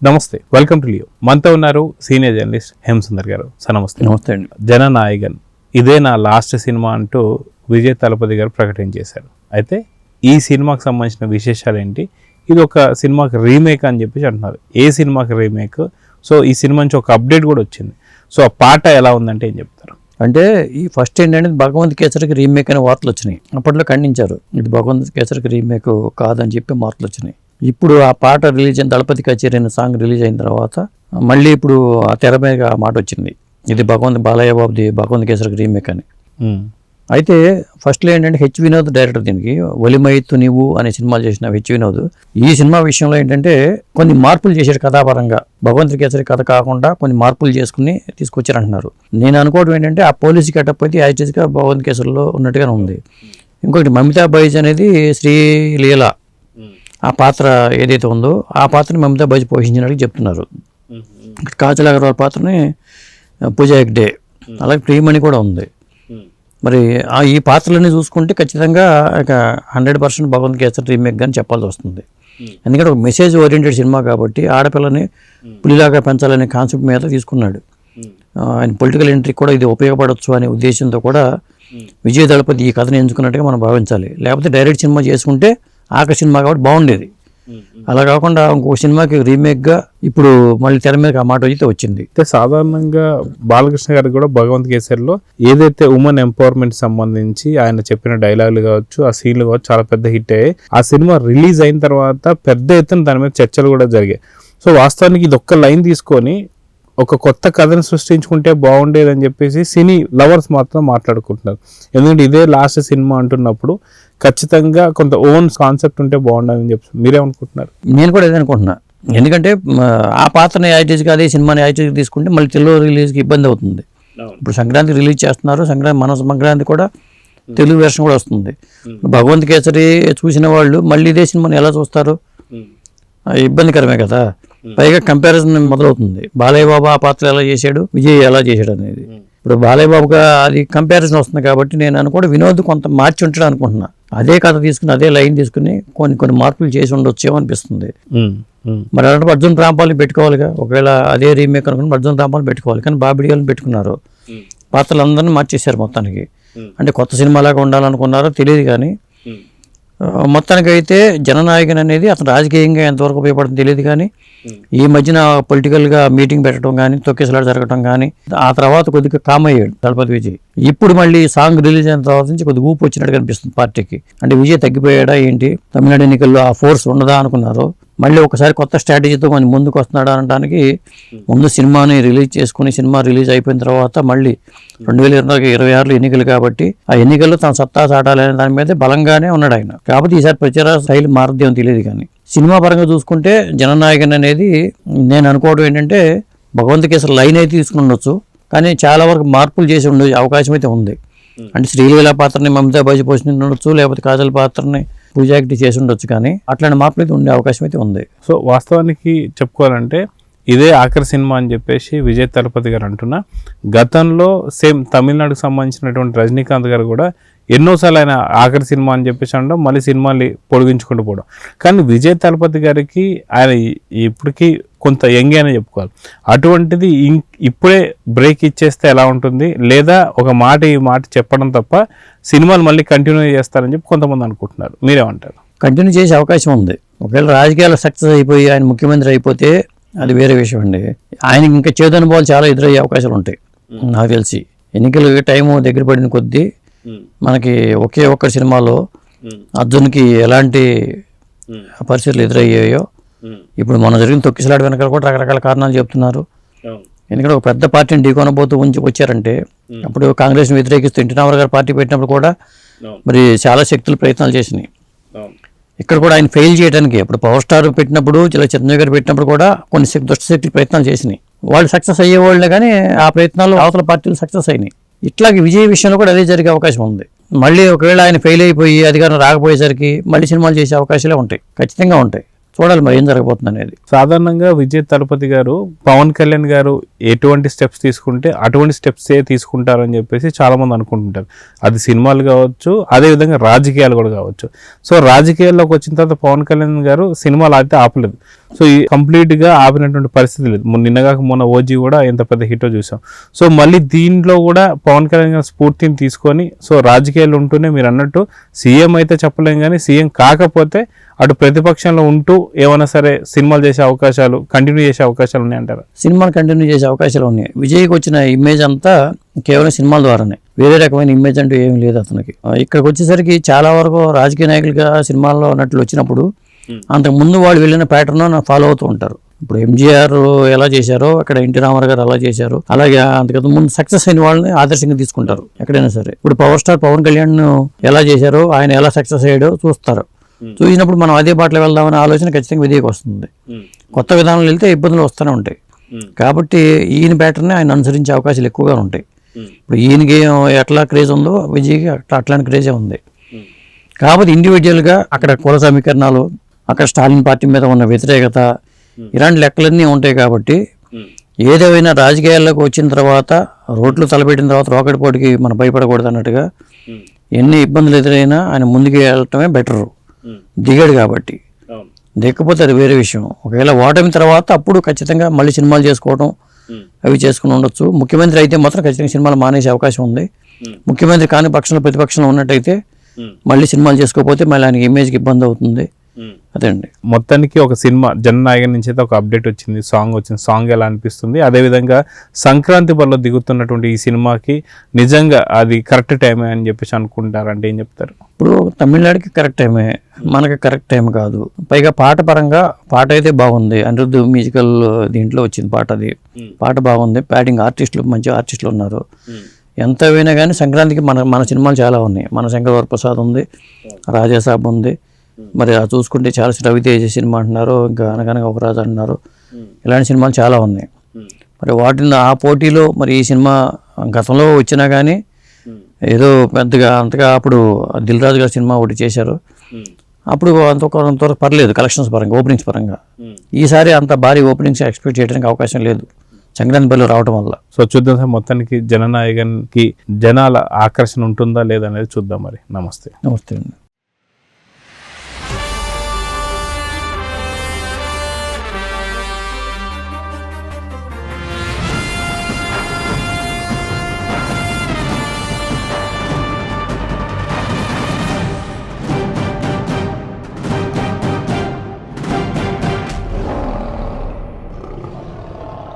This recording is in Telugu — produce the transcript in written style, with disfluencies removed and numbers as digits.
నమస్తే, వెల్కమ్ టు లియో. మనతో ఉన్నారు సీనియర్ జర్నలిస్ట్ హేమసుందర్ గారు. సార్ నమస్తే. నమస్తే అండి. జననాయకన్ ఇదే నా లాస్ట్ సినిమా అంటూ విజయ్ తలపతి గారు ప్రకటించేశారు. అయితే ఈ సినిమాకి సంబంధించిన విశేషాలు ఏంటి? ఇది ఒక సినిమాకి రీమేక్ అని చెప్పేసి అంటున్నారు. ఏ సినిమాకి రీమేక్? సో ఈ సినిమా నుంచి ఒక అప్డేట్ కూడా వచ్చింది. సో ఆ పాట ఎలా ఉందంటే ఏం చెప్తారు? అంటే ఈ ఫస్ట్ ఏంటంటే భగవంత్ కేసరికి రీమేక్ అనే వార్తలు వచ్చినాయి. అప్పట్లో ఖండించారు, ఇది భగవంత్ కేసరికి రీమేక్ కాదని చెప్పి వార్తలు వచ్చినాయి. ఇప్పుడు ఆ పాట రిలీజ్ అయిన దళపతి కచేరీ అనే సాంగ్ రిలీజ్ అయిన తర్వాత మళ్ళీ ఇప్పుడు ఆ తెర మీద ఆ మాట వచ్చింది, ఇది బాలయ్య బాబుది భగవంత్ కేసరికి రీమేక్ అని. అయితే ఫస్ట్లో ఏంటంటే హెచ్ వినోద్ డైరెక్టర్, దీనికి ఒలిమైతు నీవు అనే సినిమాలు చేసిన హెచ్ వినోద్ ఈ సినిమా విషయంలో ఏంటంటే కొన్ని మార్పులు చేశాడు కథాపరంగా. భగవంత్ కేసరి కథ కాకుండా కొన్ని మార్పులు చేసుకుని తీసుకొచ్చారంటున్నారు. నేను అనుకోవడం ఏంటంటే ఆ పోలీసు గెటప్ అయితే యాక్చువల్గా భగవంత్ కేసరిలో ఉన్నట్టుగానే ఉంది. ఇంకొకటి మమితా బైజ్ అనేది శ్రీలీల ఆ పాత్ర ఏదైతే ఉందో ఆ పాత్రని మమితా బైజ్ పోషించినట్టు చెప్తున్నారు. కాజల్ అగర్వాల్ పాత్రని పూజా హెగ్డే, అలాగే ప్రియమణి కూడా ఉంది. మరి ఈ పాత్రలన్నీ చూసుకుంటే ఖచ్చితంగా ఇక 100% భగవంత్ కేసరి రీమేక్ అని చెప్పాల్సి వస్తుంది. ఎందుకంటే ఒక మెసేజ్ ఓరియంటెడ్ సినిమా కాబట్టి ఆడపిల్లని పులిలాగా పెంచాలనే కాన్సెప్ట్ మీద తీసుకున్నాడు. ఆయన పొలిటికల్ ఎంట్రీ కూడా ఇది ఉపయోగపడవచ్చు అనే ఉద్దేశంతో కూడా విజయ్ దళపతి ఈ కథను ఎంచుకున్నట్టుగా మనం భావించాలి. లేకపోతే డైరెక్ట్ సినిమా చేసుకుంటే ఆఖరి సినిమా కాబట్టి బాగుండేది. అలా కాకుండా ఇంకొక సినిమాకి రీమేక్గా ఇప్పుడు మళ్ళీ తెర మీద ఆ మాట అయితే వచ్చింది. అయితే సాధారణంగా బాలకృష్ణ గారికి కూడా భగవంత్ కేసరిలో ఏదైతే ఉమెన్ ఎంపవర్మెంట్ సంబంధించి ఆయన చెప్పిన డైలాగులు కావచ్చు, ఆ సీన్లు కావచ్చు చాలా పెద్ద హిట్ అయ్యాయి. ఆ సినిమా రిలీజ్ అయిన తర్వాత పెద్ద ఎత్తున దాని మీద చర్చలు కూడా జరిగాయి. సో వాస్తవానికి ఇది ఒక్క లైన్ తీసుకొని ఒక కొత్త కథను సృష్టించుకుంటే బాగుండేదని చెప్పేసి సినీ లవర్స్ మాత్రం మాట్లాడుకుంటున్నారు. ఎందుకంటే ఇదే లాస్ట్ సినిమా అంటున్నప్పుడు ఖచ్చితంగా కొంత ఓన్ కాన్సెప్ట్ ఉంటే బాగుండదని చెప్పి మీరేమనుకుంటున్నారు? నేను కూడా ఇదే అనుకుంటున్నా. ఎందుకంటే ఆ పాత్రని యాక్చువల్గా అదే సినిమాని యాక్చువల్గా తీసుకుంటే మళ్ళీ తెలుగు రిలీజ్కి ఇబ్బంది అవుతుంది. ఇప్పుడు సంక్రాంతి రిలీజ్ చేస్తున్నారు, మన సంక్రాంతి కూడా తెలుగు వెర్షన్ కూడా వస్తుంది. భగవంత్ కేసరి చూసిన వాళ్ళు మళ్ళీ ఇదే సినిమాని ఎలా చూస్తారు? ఇబ్బందికరమే కదా. పైగా కంపారిజన్ మొదలవుతుంది, బాలయ్య బాబు ఆ పాత్ర ఎలా చేశాడు, విజయ్ ఎలా చేశాడు అనేది. ఇప్పుడు బాలయ్య బాబుగా అది కంపారిజన్ వస్తుంది కాబట్టి నేను అనుకోండి వినోద్ కొంత మార్చి ఉంటాడు అనుకుంటున్నా. అదే కథ తీసుకుని అదే లైన్ తీసుకుని కొన్ని మార్పులు చేసి ఉండొచ్చేమో అనిపిస్తుంది. మరి అలాంటి అర్జున్ రాంపాల్ని పెట్టుకోవాలిగా, ఒకవేళ అదే రీమేక్ అనుకుని అర్జున్ రాంపాల్ని పెట్టుకోవాలి. కానీ బాబిడియాలను పెట్టుకున్నారు, పాత్రలందరినీ మార్చేశారు మొత్తానికి. అంటే కొత్త సినిమాలాగా ఉండాలనుకున్నారో తెలియదు. కానీ మొత్తానికి అయితే జననాయకన్ అనేది అతను రాజకీయంగా ఎంతవరకు ఉపయోగపడుతుందో తెలియదు. కానీ ఈ మధ్యన పొలిటికల్గా మీటింగ్ పెట్టడం కానీ, తొక్కేసలాట జరగడం కానీ, ఆ తర్వాత కొద్దిగా కామ్ అయ్యాడు దళపతి విజయ్. ఇప్పుడు మళ్ళీ సాంగ్ రిలీజ్ అయిన తర్వాత నుంచి కొద్దిగా ఊపు వచ్చినట్టు కనిపిస్తుంది పార్టీకి. అంటే విజయ్ తగ్గిపోయాడా ఏంటి, తమిళనాడు ఎన్నికల్లో ఆ ఫోర్స్ ఉండదా అనుకున్నారు. మళ్ళీ ఒకసారి కొత్త స్ట్రాటజీతో మన ముందుకు వస్తున్నాడు అనడానికి ముందు సినిమాని రిలీజ్ చేసుకుని, సినిమా రిలీజ్ అయిపోయిన తర్వాత మళ్ళీ 2026 ఎన్నికలు కాబట్టి ఆ ఎన్నికల్లో తన సత్తా చాటాలనే దాని మీద బలంగానే ఉన్నాడు ఆయన. కాబట్టి ఈసారి ప్రచార శైలి మారుద్దేమో తెలియదు. కానీ సినిమా పరంగా చూసుకుంటే జననాయకన్ అనేది నేను అనుకోవడం ఏంటంటే భగవంత్ కేసరి లైన్ అయితే తీసుకుని ఉండొచ్చు, కానీ చాలా వరకు మార్పులు చేసి ఉండే అవకాశం అయితే ఉంది. అంటే శ్రీలీల పాత్రని మమితా బైజ్ పోషించి ఉండొచ్చు, లేకపోతే కాజల్ పాత్రని పూజా హెగ్డే చేసి ఉండొచ్చు. కానీ అట్లాంటి మార్పులు అయితే ఉండే అవకాశం అయితే ఉంది. సో వాస్తవానికి చెప్పుకోవాలంటే ఇదే ఆఖరి సినిమా అని చెప్పేసి విజయ్ తలపతి గారు అంటున్నా. గతంలో సేమ్ తమిళనాడుకు సంబంధించినటువంటి రజనీకాంత్ గారు కూడా ఎన్నోసార్లు ఆయన ఆఖరి సినిమా అని చెప్పేసి అనడం, మళ్ళీ సినిమాని పొడిగించుకుంటూ పోవడం. కానీ విజయ్ తలపతి గారికి ఆయన ఇప్పటికీ కొంత యంగ్ అనే చెప్పుకోవాలి. అటువంటిది ఇప్పుడే బ్రేక్ ఇచ్చేస్తే ఎలా ఉంటుంది, లేదా ఒక మాట ఈ మాట చెప్పడం తప్ప సినిమాలు మళ్ళీ కంటిన్యూ చేస్తారని చెప్పి కొంతమంది అనుకుంటున్నారు. మీరేమంటారు? కంటిన్యూ చేసే అవకాశం ఉంది. ఒకవేళ రాజకీయాలు సక్సెస్ అయిపోయి ఆయన ముఖ్యమంత్రి అయిపోతే అది వేరే విషయం అండి. ఆయనకి ఇంకా చేదు అనుభవాలు చాలా ఎదురయ్యే అవకాశాలు ఉంటాయి. నాకు తెలిసి ఎన్నికలు టైము దగ్గర పడిన కొద్దీ మనకి ఒకే ఒక్క సినిమాలో అర్జున్కి ఎలాంటి పరిస్థితులు ఎదురయ్యాయో ఇప్పుడు మన జరిగిన తొక్కిసలాట వెనకాల కూడా రకరకాల కారణాలు చెప్తున్నారు. ఎందుకంటే ఒక పెద్ద పార్టీని ఢీకొనబోతూ వచ్చారంటే అప్పుడు కాంగ్రెస్ని వ్యతిరేకిస్తూ ఎన్టీ రామారావు గారు పార్టీ పెట్టినప్పుడు కూడా మరి చాలా శక్తులు ప్రయత్నాలు చేసినాయి. ఇక్కడ కూడా ఆయన ఫెయిల్ చేయడానికి ఇప్పుడు పవర్ స్టార్ పెట్టినప్పుడు, చిరంజీవి గారు పెట్టినప్పుడు కూడా కొన్ని దుష్టశక్తులు ప్రయత్నాలు చేసినాయి. వాళ్ళు సక్సెస్ అయ్యేవాళ్ళే, కానీ ఆ ప్రయత్నాలు అవతల పార్టీలు సక్సెస్ అయినాయి. ఇట్లాగే విజయ్ విషయంలో కూడా అదే జరిగే అవకాశం ఉంది. మళ్ళీ ఒకవేళ ఆయన ఫెయిల్ అయిపోయి అధికారం రాకపోయేసరికి మళ్ళీ సినిమాలు చేసే అవకాశాలే ఉంటాయి, ఖచ్చితంగా ఉంటాయి. చూడాలి మరి ఏం జరగబోతుంది అనేది. సాధారణంగా విజయ్ తలపతి గారు పవన్ కళ్యాణ్ గారు ఎటువంటి స్టెప్స్ తీసుకుంటే అటువంటి స్టెప్సే తీసుకుంటారని చెప్పేసి చాలామంది అనుకుంటుంటారు. అది సినిమాలు కావచ్చు, అదేవిధంగా రాజకీయాలు కూడా కావచ్చు. సో రాజకీయాల్లోకి వచ్చిన తర్వాత పవన్ కళ్యాణ్ గారు సినిమాలు అయితే ఆపలేదు. సో ఈ కంప్లీట్ గా ఆపినటువంటి పరిస్థితి లేదు. నిన్నగాక మొన్న ఓజీ కూడా ఎంత పెద్ద హిటో చూసాం. సో మళ్ళీ దీంట్లో కూడా పవన్ కళ్యాణ్ గారి స్ఫూర్తిని తీసుకొని సో రాజకీయాలు ఉంటూనే మీరు అన్నట్టు సీఎం అయితే చెప్పలేం కానీ సీఎం కాకపోతే అటు ప్రతిపక్షంలో ఉంటూ ఏమైనా సరే సినిమాలు చేసే అవకాశాలు కంటిన్యూ చేసే అవకాశాలు ఉన్నాయంటారా? సినిమాలు కంటిన్యూ చేసే అవకాశాలు ఉన్నాయి. విజయ్కి వచ్చిన ఇమేజ్ అంతా కేవలం సినిమాల ద్వారానే, వేరే రకమైన ఇమేజ్ అంటూ ఏమీ లేదు అతనికి. ఇక్కడికి వచ్చేసరికి చాలా వరకు రాజకీయ నాయకులుగా సినిమాల్లో నటులు వచ్చినప్పుడు అంతకు ముందు వాళ్ళు వెళ్ళిన ప్యాటర్న్ ఫాలో అవుతూ ఉంటారు. ఇప్పుడు ఎంజీఆర్ ఎలా చేశారో అక్కడ ఎన్టీ రామారావు గారు అలా చేశారు, అలాగే అంతకంత ముందు సక్సెస్ అయిన వాళ్ళని ఆదర్శంగా తీసుకుంటారు ఎక్కడైనా సరే. ఇప్పుడు పవర్ స్టార్ పవన్ కళ్యాణ్ ఎలా చేశారో, ఆయన ఎలా సక్సెస్ అయ్యాడో చూస్తారు. చూసినప్పుడు మనం అదే బాటలో వెళ్దామనే ఆలోచన ఖచ్చితంగా విజయ్కి వస్తుంది. కొత్త విధానాలు వెళ్తే ఇబ్బందులు వస్తూనే ఉంటాయి. కాబట్టి ఈయన ప్యాటర్న్ ఆయన అనుసరించే అవకాశాలు ఎక్కువగా ఉంటాయి. ఇప్పుడు ఈయనకి ఎట్లా క్రేజ్ ఉందో విజయ్కి అట్లాంటి క్రేజే ఉంది. కాబట్టి ఇండివిజువల్గా అక్కడ కుల సమీకరణాలు, అక్కడ స్టాలిన్ పార్టీ మీద ఉన్న వ్యతిరేకత, ఇలాంటి లెక్కలన్నీ ఉంటాయి. కాబట్టి ఏదేమైనా రాజకీయాల్లోకి వచ్చిన తర్వాత, రోడ్లు తలపెట్టిన తర్వాత రోకటిపోటుకి మనం భయపడకూడదు అన్నట్టుగా ఎన్ని ఇబ్బందులు ఎదురైనా ఆయన ముందుకు వెళ్ళటమే బెటరు. దిగాడు కాబట్టి, దిగకపోతే అది వేరే విషయం. ఒకవేళ ఓటమి తర్వాత అప్పుడు ఖచ్చితంగా మళ్ళీ సినిమాలు చేసుకోవడం అవి చేసుకుని ఉండొచ్చు. ముఖ్యమంత్రి అయితే మాత్రం ఖచ్చితంగా సినిమాలు మానేసే అవకాశం ఉంది. ముఖ్యమంత్రి కాని పక్షంలో ప్రతిపక్షంలో ఉన్నట్టయితే మళ్ళీ సినిమాలు చేసుకోకపోతే మళ్ళీ ఆయనకి ఇమేజ్కి ఇబ్బంది అవుతుంది. అదే అండి. మొత్తానికి ఒక సినిమా జననాయకన్ నుంచి అయితే ఒక అప్డేట్ వచ్చింది, సాంగ్ వచ్చింది. సాంగ్ ఎలా అనిపిస్తుంది? అదేవిధంగా సంక్రాంతి బరిలో దిగుతున్నటువంటి ఈ సినిమాకి నిజంగా అది కరెక్ట్ టైమే అని చెప్పేసి అనుకుంటారంటే ఏం చెప్తారు? ఇప్పుడు తమిళనాడుకి కరెక్ట్ టైమే, మనకి కరెక్ట్ టైం కాదు. పైగా పాట పరంగా పాట అయితే బాగుంది. అనిరుద్ధ్ మ్యూజికల్ దీంట్లో వచ్చింది పాట. అది పాట బాగుంది. ప్యాడింగ్ ఆర్టిస్టులు మంచి ఆర్టిస్టులు ఉన్నారు. ఎంత అయినా కానీ సంక్రాంతికి మన సినిమాలు చాలా ఉన్నాయి. మన శంకర్ వరప్రసాద్ ఉంది, రాజాసాబ్ ఉంది, మరి అది చూసుకుంటే చాలా రవితేజ సినిమా అంటున్నారు, ఇంకా అనగనగా ఒక రాజు అంటున్నారు. ఇలాంటి సినిమాలు చాలా ఉన్నాయి. మరి వాటిని ఆ పోటీలో మరి ఈ సినిమా గతంలో వచ్చినా కానీ ఏదో పెద్దగా అంతగా అప్పుడు దిల్ రాజు గారి సినిమా ఒకటి చేశారు. అప్పుడు అంతవరకు పర్లేదు కలెక్షన్స్ పరంగా, ఓపెనింగ్స్ పరంగా. ఈసారి అంత భారీ ఓపెనింగ్స్ ఎక్స్పెక్ట్ చేయడానికి అవకాశం లేదు సంక్రాంతి బరిలో రావడం వల్ల. సో చూద్దాం సార్, మొత్తానికి జననాయకన్కి జనాల ఆకర్షణ ఉంటుందా లేదా అనేది చూద్దాం. మరి నమస్తే. నమస్తే అండి.